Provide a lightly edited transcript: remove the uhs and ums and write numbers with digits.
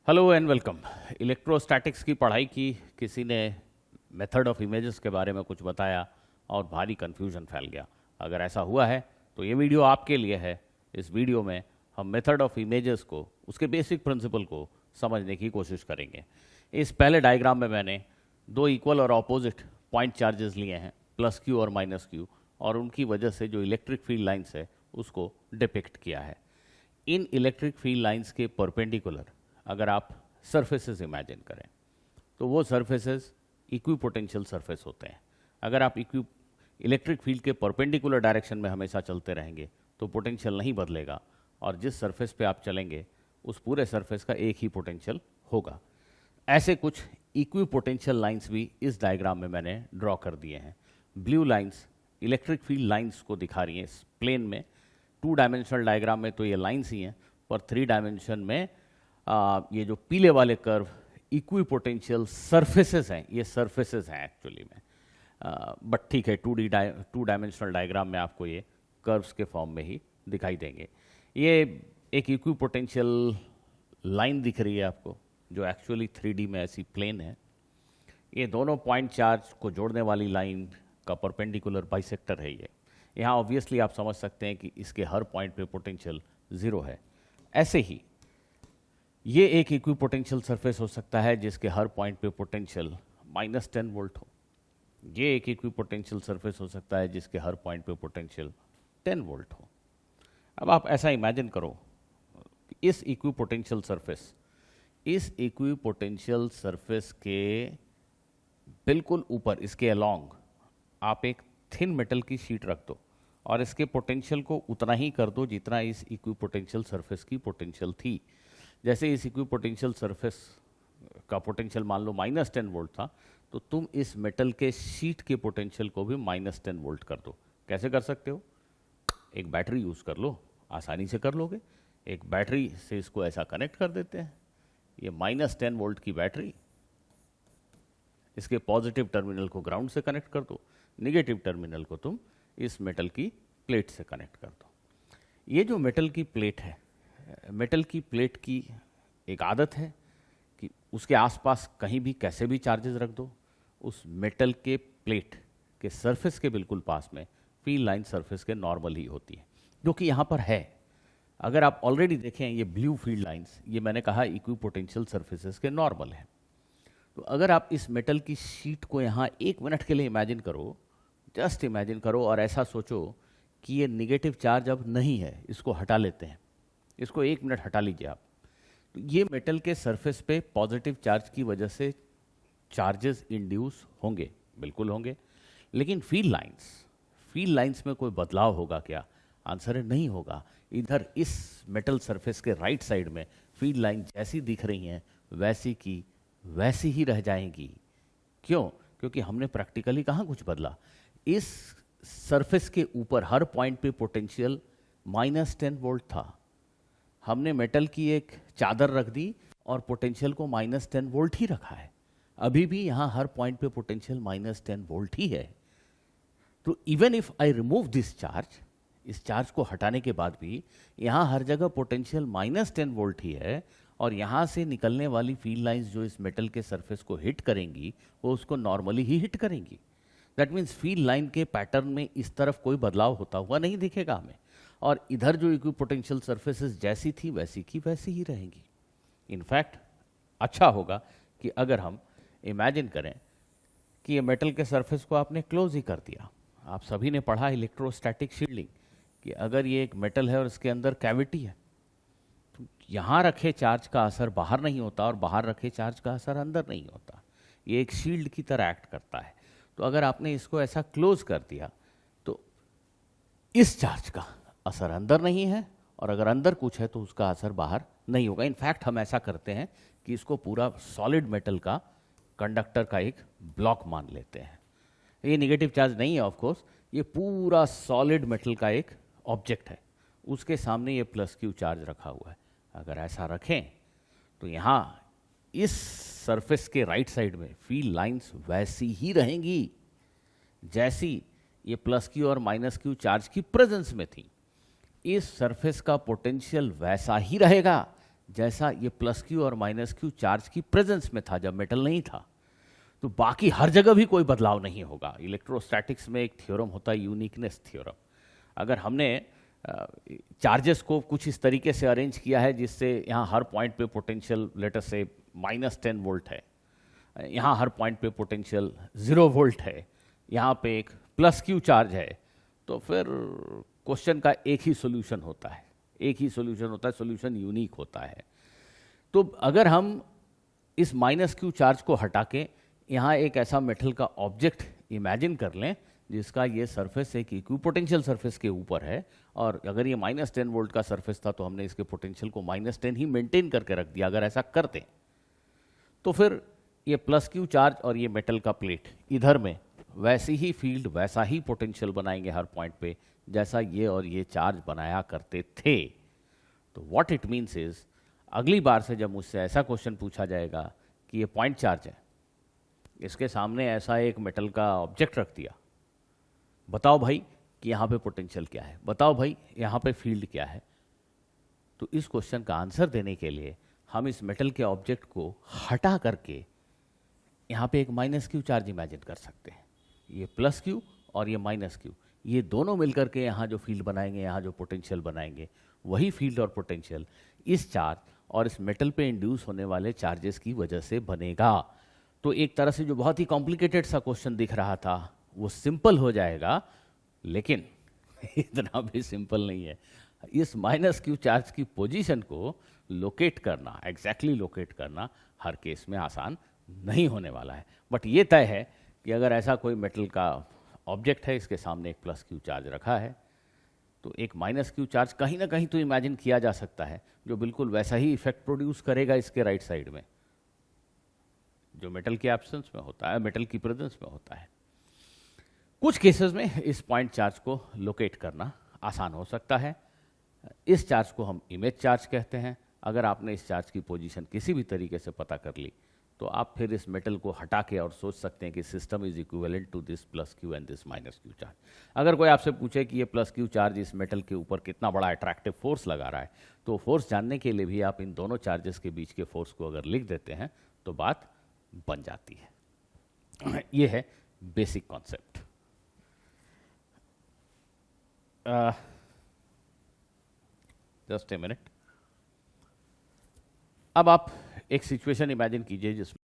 Hello and welcome. Electrostatics की पढ़ाई की, किसी ने मेथड ऑफ इमेजेस के बारे में कुछ बताया और भारी कन्फ्यूजन फैल गया। अगर ऐसा हुआ है तो ये वीडियो आपके लिए है। इस वीडियो में हम मेथड ऑफ इमेजेस को, उसके बेसिक प्रिंसिपल को समझने की कोशिश करेंगे। इस पहले डायग्राम में मैंने दो इक्वल और ऑपोजिट पॉइंट चार्जेस लिए हैं, प्लस क्यू और माइनस क्यू, और उनकी वजह से जो इलेक्ट्रिक फील्ड लाइन्स है उसको डिपिक्ट किया है। इन इलेक्ट्रिक फील्ड लाइन्स के परपेंडिकुलर अगर आप सरफेसेस इमेजिन करें तो वो सरफेसेस इक्विपोटेंशियल सरफेस होते हैं। अगर आप इलेक्ट्रिक फील्ड के परपेंडिकुलर डायरेक्शन में हमेशा चलते रहेंगे तो पोटेंशियल नहीं बदलेगा, और जिस सरफेस पे आप चलेंगे उस पूरे सरफेस का एक ही पोटेंशियल होगा। ऐसे कुछ इक्विपोटेंशियल लाइंस भी इस डायग्राम में मैंने ड्रॉ कर दिए हैं। Blue lines electric field lines को दिखा रही हैं इस प्लेन में। 2 डायमेंशनल डायग्राम में तो ये लाइंस ही हैं, पर 3 डायमेंशन में ये जो पीले वाले कर्व इक्विपोटेंशियल सरफेसेस हैं, ये सरफेसेस हैं एक्चुअली में। बट ठीक है, 2 डायमेंशनल डायग्राम में आपको ये कर्व्स के फॉर्म में ही दिखाई देंगे। ये एक इक्विपोटेंशियल लाइन दिख रही है आपको, जो एक्चुअली 3D में ऐसी प्लेन है। ये दोनों पॉइंट चार्ज को जोड़ने वाली लाइन का परपेंडिकुलर बाइसेक्टर है ये। यहाँ ऑब्वियसली आप समझ सकते हैं कि इसके हर पॉइंट पे पोटेंशियल 0 है। ऐसे ही ये एक इक्विपोटेंशियल सरफेस हो सकता है जिसके हर पॉइंट पे पोटेंशियल -10 वोल्ट हो। ये एक इक्विपोटेंशियल सरफेस हो सकता है जिसके हर पॉइंट पे पोटेंशियल 10 वोल्ट हो। अब आप ऐसा इमेजिन करो कि इस इक्विपोटेंशियल सरफेस के बिल्कुल ऊपर, इसके अलोंग आप एक थिन मेटल की शीट रख दो और इसके पोटेंशियल को उतना ही कर दो जितना इस इक्विपोटेंशियल सरफेस की पोटेंशियल थी। जैसे इस इक्विपोटेंशियल सरफेस का पोटेंशियल मान लो -10 वोल्ट था, तो तुम इस मेटल के शीट के पोटेंशियल को भी -10 वोल्ट कर दो। कैसे कर सकते हो? एक बैटरी यूज़ कर लो, आसानी से कर लोगे। एक बैटरी से इसको ऐसा कनेक्ट कर देते हैं। ये -10 वोल्ट की बैटरी, इसके पॉजिटिव टर्मिनल को ग्राउंड से कनेक्ट कर दो, निगेटिव टर्मिनल को तुम इस मेटल की प्लेट से कनेक्ट कर दो। ये जो मेटल की प्लेट है, मेटल की प्लेट की एक आदत है कि उसके आसपास कहीं भी कैसे भी चार्जेस रख दो, उस मेटल के प्लेट के सरफेस के बिल्कुल पास में फील्ड लाइन सरफेस के नॉर्मल ही होती है, जो कि यहाँ पर है। अगर आप ऑलरेडी देखें ये ब्लू फील्ड लाइंस, ये मैंने कहा इक्विपोटेंशियल सरफेसेस के नॉर्मल है। तो अगर आप इस मेटल की शीट को यहाँ 1 मिनट के लिए इमेजिन करो, जस्ट इमेजिन करो, और ऐसा सोचो कि ये निगेटिव चार्ज अब नहीं है, इसको हटा लेते हैं। इसको 1 मिनट हटा लीजिए आप। तो ये मेटल के सरफेस पे पॉजिटिव चार्ज की वजह से चार्जेस इंड्यूस होंगे, बिल्कुल होंगे। लेकिन फील्ड लाइंस में कोई बदलाव होगा क्या? आंसर है नहीं होगा। इधर इस मेटल सरफेस के राइट साइड में फील्ड लाइन जैसी दिख रही हैं वैसी की वैसी ही रह जाएंगी। क्यों? क्योंकि हमने प्रैक्टिकली कहाँ कुछ बदला। इस सरफेस के ऊपर हर पॉइंट पे पोटेंशियल -10 वोल्ट था। हमने मेटल की एक चादर रख दी और पोटेंशियल को -10 वोल्ट ही रखा है। अभी भी यहाँ हर पॉइंट पे पोटेंशियल -10 वोल्ट ही है। तो even if I remove this charge, इस चार्ज को हटाने के बाद भी यहाँ हर जगह पोटेंशियल -10 वोल्ट ही है, और यहाँ से निकलने वाली फील्ड लाइंस जो इस मेटल के सरफेस को हिट करेंगी वो उसको नॉर्मली ही हिट करेंगी। दैट मीन्स फील्ड लाइन के पैटर्न में इस तरफ कोई बदलाव होता हुआ नहीं दिखेगा हमें, और इधर जो इक्विपोटेंशियल सरफेसेस जैसी थी वैसी की वैसी ही रहेंगी। इनफैक्ट अच्छा होगा कि अगर हम इमेजिन करें कि ये मेटल के सरफेस को आपने क्लोज ही कर दिया। आप सभी ने पढ़ा इलेक्ट्रोस्टैटिक शील्डिंग कि अगर ये एक मेटल है और इसके अंदर कैविटी है, तो यहाँ रखे चार्ज का असर बाहर नहीं होता और बाहर रखे चार्ज का असर अंदर नहीं होता। ये एक शील्ड की तरह एक्ट करता है। तो अगर आपने इसको ऐसा क्लोज कर दिया तो इस चार्ज का असर अंदर नहीं है, और अगर अंदर कुछ है तो उसका असर बाहर नहीं होगा। इनफैक्ट हम ऐसा करते हैं कि इसको पूरा सॉलिड मेटल का कंडक्टर का एक ब्लॉक मान लेते हैं। ये नेगेटिव चार्ज नहीं है ऑफ कोर्स, ये पूरा सॉलिड मेटल का एक ऑब्जेक्ट है, उसके सामने ये +Q चार्ज रखा हुआ है। अगर ऐसा रखें तो यहाँ इस सरफेस के राइट साइड में फील्ड लाइंस वैसी ही रहेंगी जैसी ये +Q और -Q चार्ज की प्रेजेंस में थी। इस सरफेस का पोटेंशियल वैसा ही रहेगा जैसा ये प्लस क्यू और माइनस क्यू चार्ज की प्रेजेंस में था जब मेटल नहीं था, तो बाकी हर जगह भी कोई बदलाव नहीं होगा। इलेक्ट्रोस्टैटिक्स में एक थ्योरम होता है, यूनिकनेस थ्योरम। अगर हमने चार्जेस को कुछ इस तरीके से अरेंज किया है जिससे यहाँ हर पॉइंट पे पोटेंशियल लेटर से -10 वोल्ट है, यहाँ हर पॉइंट पे पोटेंशियल 0 वोल्ट है, यहाँ पे एक प्लस क्यू चार्ज है, तो फिर क्वेश्चन का एक ही सॉल्यूशन होता है, एक ही सॉल्यूशन होता है, सॉल्यूशन यूनिक होता है। तो अगर हम इस माइनस क्यू चार्ज को हटा के यहाँ एक ऐसा मेटल का ऑब्जेक्ट इमेजिन कर लें जिसका ये सरफेस एक इक्विपोटेंशियल सरफेस के ऊपर है, और अगर ये -10 वोल्ट का सरफेस था तो हमने इसके पोटेंशियल को -10 ही मेंटेन करके रख दिया। अगर ऐसा करते तो फिर ये प्लस क्यू चार्ज और ये मेटल का प्लेट इधर में वैसी ही फील्ड, वैसा ही पोटेंशियल बनाएंगे हर पॉइंट पे जैसा ये और ये चार्ज बनाया करते थे। तो व्हाट इट मीन्स इज, अगली बार से जब मुझसे ऐसा क्वेश्चन पूछा जाएगा कि ये पॉइंट चार्ज है, इसके सामने ऐसा एक मेटल का ऑब्जेक्ट रख दिया, बताओ भाई कि यहाँ पे पोटेंशियल क्या है, बताओ भाई यहाँ पे फील्ड क्या है, तो इस क्वेश्चन का आंसर देने के लिए हम इस मेटल के ऑब्जेक्ट को हटा करके यहाँ पे एक माइनस क्यू चार्ज इमेजिन कर सकते हैं। ये प्लस क्यू और ये माइनस क्यू, ये दोनों मिलकर के यहाँ जो फील्ड बनाएंगे, यहाँ जो पोटेंशियल बनाएंगे, वही फील्ड और पोटेंशियल इस चार्ज और इस मेटल पे इंड्यूस होने वाले चार्जेस की वजह से बनेगा। तो एक तरह से जो बहुत ही कॉम्प्लिकेटेड सा क्वेश्चन दिख रहा था वो सिंपल हो जाएगा, लेकिन इतना भी सिंपल नहीं है। इस माइनस क्यू चार्ज की पोजीशन को लोकेट करना, एग्जैक्टली लोकेट करना हर केस में आसान नहीं होने वाला है। बट ये तय है कि अगर ऐसा कोई मेटल का ऑब्जेक्ट है, इसके सामने एक प्लस क्यू चार्ज रखा है, तो एक माइनस क्यू चार्ज कहीं ना कहीं तो इमेजिन किया जा सकता है जो बिल्कुल वैसा ही इफेक्ट प्रोड्यूस करेगा इसके राइट साइड में जो मेटल के एब्सेंस में होता है, मेटल की प्रेजेंस में होता है। कुछ केसेस में इस पॉइंट चार्ज को लोकेट करना आसान हो सकता है। इस चार्ज को हम इमेज चार्ज कहते हैं। अगर आपने इस चार्ज की पोजीशन किसी भी तरीके से पता कर ली तो आप फिर इस मेटल को हटा के और सोच सकते हैं कि system is equivalent to this plus Q and this minus Q charge. अगर कोई आपसे पूछे कि ये प्लस क्यू चार्ज इस मेटल के ऊपर कितना बड़ा अट्रैक्टिव फोर्स लगा रहा है, तो फोर्स जानने के लिए भी आप इन दोनों चार्जेस के बीच के फोर्स को अगर लिख देते हैं तो बात बन जाती है। ये है basic concept. Just a minute. अब आप एक सिचुएशन इमेजिन कीजिए जिसमें